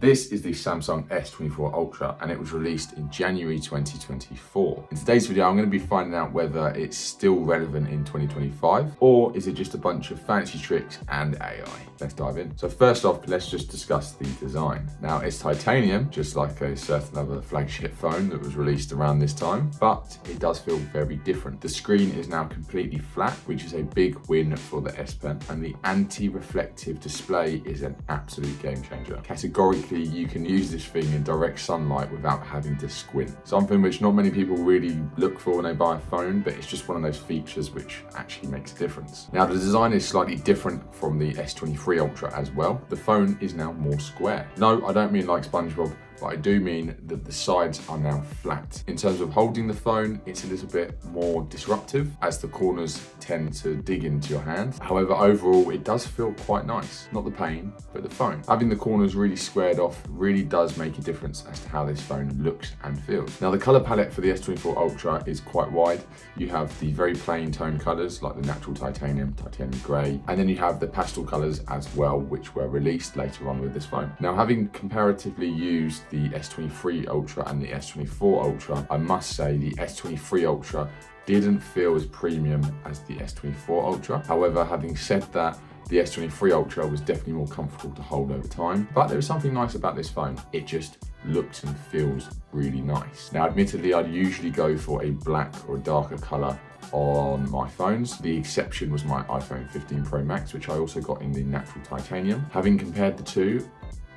This is the Samsung S24 Ultra and it was released in January 2024. In today's video, I'm going to be finding out whether it's still relevant in 2025 or is it just a bunch of fancy tricks and AI. Let's dive in. So first off, let's just discuss the design. Now it's titanium, just like a certain other flagship phone that was released around this time, but it does feel very different. The screen is now completely flat, which is a big win for the S Pen, and the anti-reflective display is an absolute game changer. Categorically, you can use this thing in direct sunlight without having to squint. Something which not many people really look for when they buy a phone, but it's just one of those features which actually makes a difference. Now the design is slightly different from the S23 Ultra as well. The phone is now more square. No, I don't mean like SpongeBob, but I do mean that the sides are now flat. In terms of holding the phone, it's a little bit more disruptive as the corners tend to dig into your hand. However, overall, it does feel quite nice. Not the pain, but the phone. Having the corners really squared off really does make a difference as to how this phone looks and feels. Now, the color palette for the S24 Ultra is quite wide. You have the very plain tone colors like the natural titanium gray, and then you have the pastel colors as well, which were released later on with this phone. Now, having comparatively used the S23 Ultra and the S24 Ultra, I must say the S23 Ultra didn't feel as premium as the S24 Ultra. However, having said that, the S23 Ultra was definitely more comfortable to hold over time, but there is something nice about this phone. It just looks and feels really nice. Now, admittedly, I'd usually go for a black or a darker color on my phones. The exception was my iPhone 15 Pro Max, which I also got in the natural titanium. Having compared the two,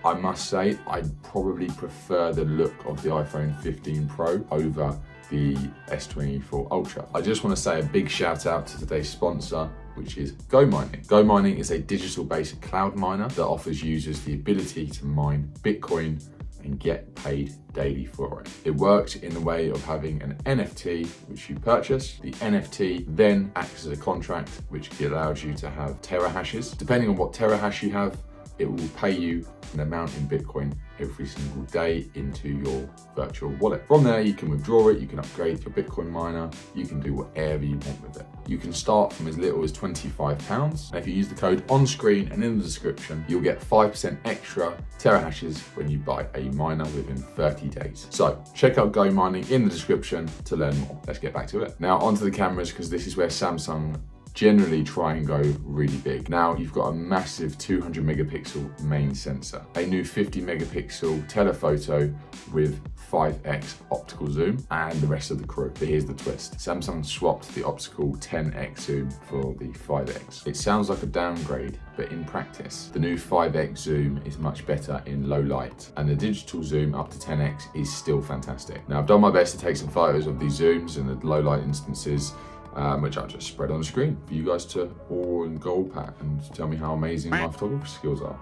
I must say I probably prefer the look of the iPhone 15 Pro over the S24 Ultra. I just want to say a big shout out to today's sponsor, which is Go Mining. Go Mining is a digital-based cloud miner that offers users the ability to mine Bitcoin and get paid daily for it. It works in the way of having an NFT, which you purchase. The NFT then acts as a contract, which allows you to have terahashes. Depending on what terahash you have, it will pay you an amount in Bitcoin every single day into your virtual wallet. From there, you can withdraw it, you can upgrade your Bitcoin miner, you can do whatever you want with it. You can start from as little as £25. And if you use the code on screen and in the description, you'll get 5% extra terahashes when you buy a miner within 30 days. So check out Go Mining in the description to learn more. Let's get back to it. Now onto the cameras, because this is where Samsung generally try and go really big. Now you've got a massive 200 megapixel main sensor, a new 50 megapixel telephoto with 5x optical zoom, and the rest of the crew. But here's the twist. Samsung swapped the optical 10x zoom for the 5x. It sounds like a downgrade, but in practice, the new 5x zoom is much better in low light, and the digital zoom up to 10x is still fantastic. Now I've done my best to take some photos of these zooms and the low light instances, which I'll just spread on the screen for you guys to awe and gulp at and tell me how amazing my photography skills are.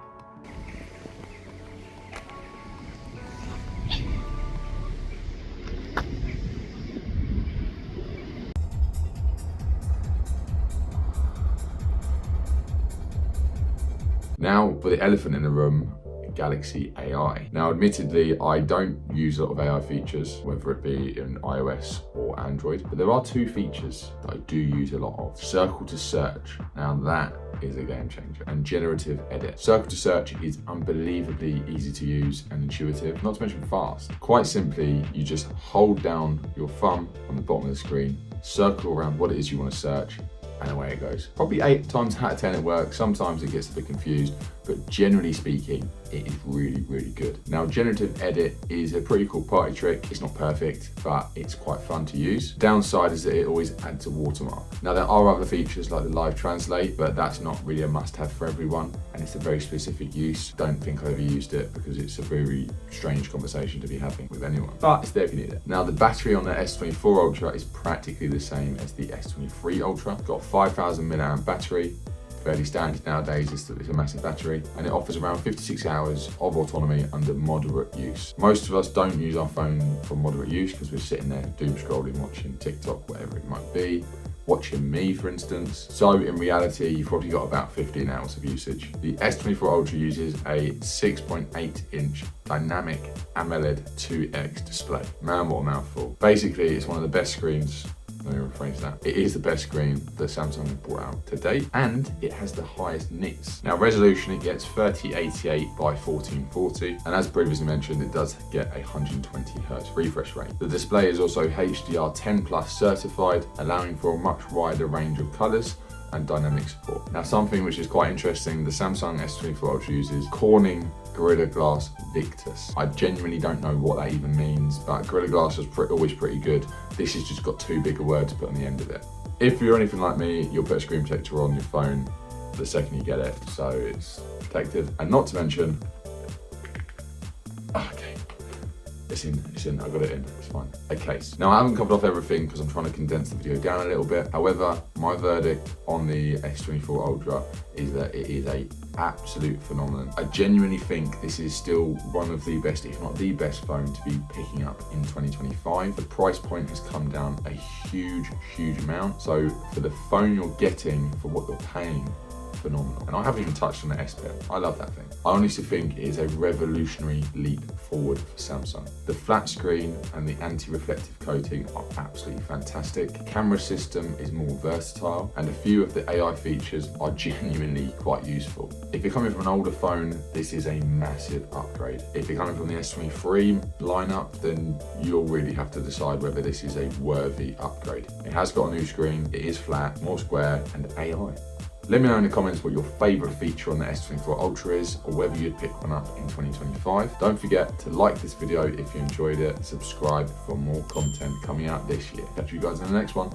Now for the elephant in the room, Galaxy AI. Now, admittedly, I don't use a lot of AI features, whether it be in iOS or Android, but there are two features that I do use a lot of. Circle to search. Now that is a game changer. And generative edit. Circle to search is unbelievably easy to use and intuitive, not to mention fast. Quite simply, you just hold down your thumb on the bottom of the screen, circle around what it is you want to search, and away it goes. Probably 8 times out of 10 it works. Sometimes it gets a bit confused, but generally speaking, it is really, really good. Now, generative edit is a pretty cool party trick. It's not perfect, but it's quite fun to use. Downside is that it always adds a watermark. Now, there are other features like the live translate, but that's not really a must-have for everyone, and it's a very specific use. Don't think I've ever used it because it's a very strange conversation to be having with anyone, but it's there if you need it. Now, the battery on the S24 Ultra is practically the same as the S23 Ultra. It's got 5,000 mAh battery. Fairly standard nowadays, it's a massive battery, and it offers around 56 hours of autonomy under moderate use. Most of us don't use our phone for moderate use because we're sitting there doom scrolling, watching TikTok, whatever it might be, watching me, for instance. So in reality, you've probably got about 15 hours of usage. The S24 Ultra uses a 6.8-inch dynamic AMOLED 2X display. Man, what a mouthful. Basically, it's one of the best screens let me rephrase that. It is the best screen that Samsung have brought out to date, and it has the highest nits. Now, resolution, it gets 3088 by 1440, and as previously mentioned, it does get a 120Hz refresh rate. The display is also HDR10 Plus certified, allowing for a much wider range of colors and dynamic support. Now, something which is quite interesting, the Samsung S24 Ultra uses Corning Gorilla Glass Victus. I genuinely don't know what that even means, but Gorilla Glass is always pretty good. This has just got too big a word to put on the end of it. If you're anything like me, you'll put a screen protector on your phone the second you get it, so it's protected. And not to mention, okay, it's in, I got it in, it's fine. A case. Now, I haven't covered off everything because I'm trying to condense the video down a little bit. However, my verdict on the S24 Ultra is that it is a absolute phenomenon. I genuinely think this is still one of the best, if not the best phone to be picking up in 2025. The price point has come down a huge amount. So for the phone you're getting for what you're paying, phenomenal. And I haven't even touched on the S Pen. I love that thing. I honestly think it is a revolutionary leap forward for Samsung. The flat screen and the anti-reflective coating are absolutely fantastic. Camera system is more versatile, and a few of the AI features are genuinely quite useful. If you're coming from an older phone, this is a massive upgrade. If you're coming from the S23 lineup, then you'll really have to decide whether this is a worthy upgrade. It has got a new screen, it is flat, more square, and AI. Let me know in the comments what your favourite feature on the S24 Ultra is, or whether you'd pick one up in 2025. Don't forget to like this video if you enjoyed it, subscribe for more content coming out this year. Catch you guys in the next one.